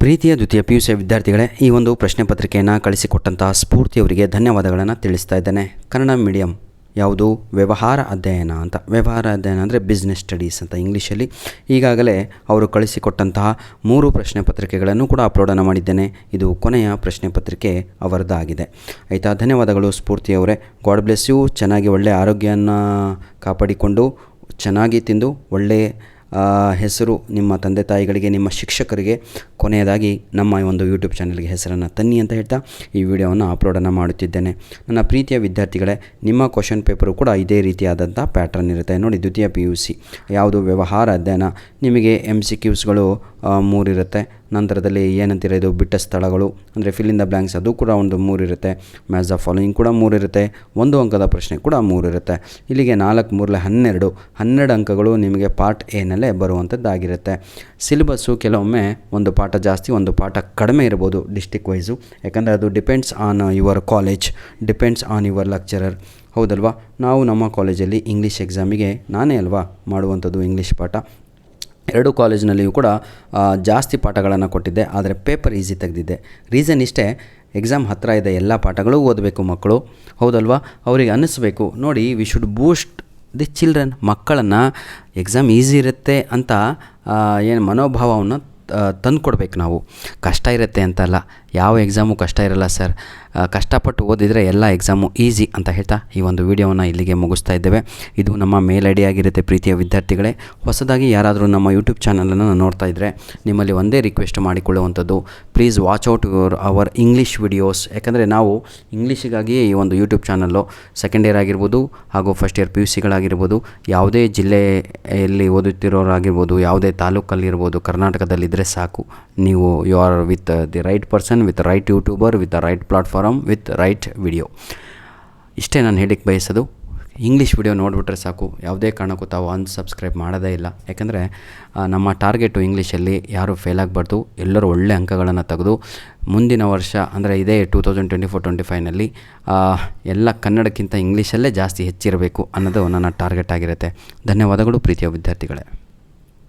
ಪ್ರೀತಿಯ ದ್ವಿತೀಯ PUC ವಿದ್ಯಾರ್ಥಿಗಳೇ, ಈ ಒಂದು ಪ್ರಶ್ನೆ ಪತ್ರಿಕೆಯನ್ನು ಕಳಿಸಿಕೊಟ್ಟಂತಹ ಸ್ಫೂರ್ತಿಯವರಿಗೆ ಧನ್ಯವಾದಗಳನ್ನು ತಿಳಿಸ್ತಾ ಇದ್ದೇನೆ. ಕನ್ನಡ ಮೀಡಿಯಂ ಯಾವುದು? ವ್ಯವಹಾರ ಅಧ್ಯಯನ ಅಂತ. ವ್ಯವಹಾರ ಅಧ್ಯಯನ ಅಂದರೆ ಬಿಸ್ನೆಸ್ ಸ್ಟಡೀಸ್ ಅಂತ ಇಂಗ್ಲೀಷಲ್ಲಿ. ಈಗಾಗಲೇ ಅವರು ಕಳಿಸಿಕೊಟ್ಟಂತಹ 3 ಪ್ರಶ್ನೆ ಪತ್ರಿಕೆಗಳನ್ನು ಕೂಡ ಅಪ್ಲೋಡನ್ನು ಮಾಡಿದ್ದೇನೆ. ಇದು ಕೊನೆಯ ಪ್ರಶ್ನೆ ಪತ್ರಿಕೆ ಅವರದ್ದಾಗಿದೆ. ಆಯಿತಾ? ಧನ್ಯವಾದಗಳು ಸ್ಫೂರ್ತಿಯವರೇ. God bless you. ಚೆನ್ನಾಗಿ ಒಳ್ಳೆಯ ಆರೋಗ್ಯವನ್ನು ಕಾಪಾಡಿಕೊಂಡು ಚೆನ್ನಾಗಿ ತಿಂದು ಒಳ್ಳೆಯ ಹೆಸರು ನಿಮ್ಮ ತಂದೆ ತಾಯಿಗಳಿಗೆ, ನಿಮ್ಮ ಶಿಕ್ಷಕರಿಗೆ, ಕೊನೆಯದಾಗಿ ನಮ್ಮ ಒಂದು ಯೂಟ್ಯೂಬ್ ಚಾನಲ್ಗೆ ಹೆಸರನ್ನು ತನ್ನಿ ಅಂತ ಹೇಳ್ತಾ ಈ ವಿಡಿಯೋವನ್ನು ಅಪ್ಲೋಡನ್ನು ಮಾಡುತ್ತಿದ್ದೇನೆ. ನನ್ನ ಪ್ರೀತಿಯ ವಿದ್ಯಾರ್ಥಿಗಳೇ, ನಿಮ್ಮ ಕ್ವಶನ್ ಪೇಪರು ಕೂಡ ಇದೇ ರೀತಿಯಾದಂಥ ಪ್ಯಾಟ್ರನ್ ಇರುತ್ತೆ ನೋಡಿ. ದ್ವಿತೀಯ PUC ಯಾವುದು? ವ್ಯವಹಾರ ಅಧ್ಯಯನ. ನಿಮಗೆ MCQsಗಳು 3 ಇರುತ್ತೆ. ನಂತರದಲ್ಲಿ ಏನಂತೀರ ಇದು ಬಿಟ್ಟ ಸ್ಥಳಗಳು ಅಂದರೆ ಫಿಲ್ ಇನ್ ದ ಬ್ಲ್ಯಾಂಕ್ಸ್, ಅದು ಕೂಡ ಒಂದು 3 ಇರುತ್ತೆ. ಮ್ಯಾಚ್ ದ ಫಾಲೋಯಿಂಗ್ ಕೂಡ 3 ಇರುತ್ತೆ. 1 ಅಂಕದ ಪ್ರಶ್ನೆ ಕೂಡ 3 ಇರುತ್ತೆ. ಇಲ್ಲಿಗೆ 4 3 12 ಅಂಕಗಳು ನಿಮಗೆ ಪಾರ್ಟ್ ಎನಲ್ಲೇ ಬರುವಂಥದ್ದಾಗಿರುತ್ತೆ. ಸಿಲೆಬಸ್ಸು ಕೆಲವೊಮ್ಮೆ ಒಂದು ಪಾಠ ಜಾಸ್ತಿ, ಒಂದು ಪಾಠ ಕಡಿಮೆ ಇರ್ಬೋದು ಡಿಸ್ಟಿಕ್ ವೈಸು. ಯಾಕಂದರೆ ಅದು depends on your college, depends on your lecturer. ಹೌದಲ್ವಾ? ನಾವು ನಮ್ಮ ಕಾಲೇಜಲ್ಲಿ ಇಂಗ್ಲೀಷ್ ಎಕ್ಸಾಮಿಗೆ ನಾನೇ ಅಲ್ವಾ ಮಾಡುವಂಥದ್ದು ಇಂಗ್ಲೀಷ್ ಪಾಠ. 2 ಕಾಲೇಜಿನಲ್ಲಿಯೂ ಕೂಡ ಜಾಸ್ತಿ ಪಾಠಗಳನ್ನು ಕೊಟ್ಟಿದ್ದೆ, ಆದರೆ ಪೇಪರ್ ಈಸಿ ತೆಗೆದಿದ್ದೆ. ರೀಸನ್ ಇಷ್ಟೇ, ಎಕ್ಸಾಮ್ ಹತ್ತಿರ ಇದೆ, ಎಲ್ಲ ಪಾಠಗಳು ಓದಬೇಕು ಮಕ್ಕಳು. ಹೌದಲ್ವಾ? ಅವರಿಗೆ ಅನ್ನಿಸ್ಬೇಕು ನೋಡಿ, we should Boost the children. ಮಕ್ಕಳನ್ನು ಎಕ್ಸಾಮ್ ಈಸಿ ಇರುತ್ತೆ ಅಂತ ಏನು ಮನೋಭಾವವನ್ನು ತಂದುಕೊಡ್ಬೇಕು ನಾವು. ಕಷ್ಟ ಇರುತ್ತೆ ಅಂತಲ್ಲ, ಯಾವ ಎಕ್ಸಾಮು ಕಷ್ಟ ಇರಲ್ಲ ಸರ್. ಕಷ್ಟಪಟ್ಟು ಓದಿದರೆ ಎಲ್ಲ ಎಕ್ಸಾಮು ಈಸಿ ಅಂತ ಹೇಳ್ತಾ ಈ ಒಂದು ವಿಡಿಯೋವನ್ನು ಇಲ್ಲಿಗೆ ಮುಗಿಸ್ತಾ ಇದ್ದೇವೆ. ಇದು ನಮ್ಮ ಮೇಲ್ ಐಡಿ ಆಗಿರುತ್ತೆ. ಪ್ರೀತಿಯ ವಿದ್ಯಾರ್ಥಿಗಳೇ, ಹೊಸದಾಗಿ ಯಾರಾದರೂ ನಮ್ಮ ಯೂಟ್ಯೂಬ್ ಚಾನಲನ್ನು ನೋಡ್ತಾ ಇದ್ದರೆ ನಿಮ್ಮಲ್ಲಿ ಒಂದೇ ರಿಕ್ವೆಸ್ಟ್ ಮಾಡಿಕೊಳ್ಳುವಂಥದ್ದು, please watch out our English videos. ಯಾಕಂದರೆ ನಾವು ಇಂಗ್ಲೀಷಿಗಾಗಿಯೇ ಈ ಒಂದು ಯೂಟ್ಯೂಬ್ ಚಾನಲ್ಲು ಸೆಕೆಂಡ್ ಇಯರ್ ಆಗಿರ್ಬೋದು ಹಾಗೂ ಫಸ್ಟ್ ಇಯರ್ PUCಗಳಾಗಿರ್ಬೋದು, ಯಾವುದೇ ಜಿಲ್ಲೆಯಲ್ಲಿ ಓದುತ್ತಿರೋರಾಗಿರ್ಬೋದು, ಯಾವುದೇ ತಾಲೂಕಲ್ಲಿರ್ಬೋದು, ಕರ್ನಾಟಕದಲ್ಲಿದ್ದರೆ ಸಾಕು, ನೀವು you are with the right person, with right YouTuber, with the right platform, with right video. ಇಷ್ಟೇ ನಾನು ಹೇಳಿಕ್ಕೆ ಬಯಸೋದು. ಇಂಗ್ಲೀಷ್ ವಿಡಿಯೋ ನೋಡಿಬಿಟ್ರೆ ಸಾಕು, ಯಾವುದೇ ಕಾರಣಕ್ಕೂ ತಾವು ಅನ್ಸಬ್ಸ್ಕ್ರೈಬ್ ಮಾಡೋದೇ ಇಲ್ಲ. ಯಾಕಂದರೆ ನಮ್ಮ ಟಾರ್ಗೆಟು ಇಂಗ್ಲೀಷಲ್ಲಿ ಯಾರೂ ಫೇಲ್ ಆಗಬಾರ್ದು, ಎಲ್ಲರೂ ಒಳ್ಳೆ ಅಂಕಗಳನ್ನು ತೆಗೆದು ಮುಂದಿನ ವರ್ಷ ಅಂದರೆ ಇದೇ 2024-25ನಲ್ಲಿ ಎಲ್ಲ ಕನ್ನಡಕ್ಕಿಂತ ಇಂಗ್ಲೀಷಲ್ಲೇ ಜಾಸ್ತಿ ಹೆಚ್ಚಿರಬೇಕು ಅನ್ನೋದು ನನ್ನ ಟಾರ್ಗೆಟ್ ಆಗಿರುತ್ತೆ. ಧನ್ಯವಾದಗಳು ಪ್ರೀತಿಯ ವಿದ್ಯಾರ್ಥಿಗಳೇ.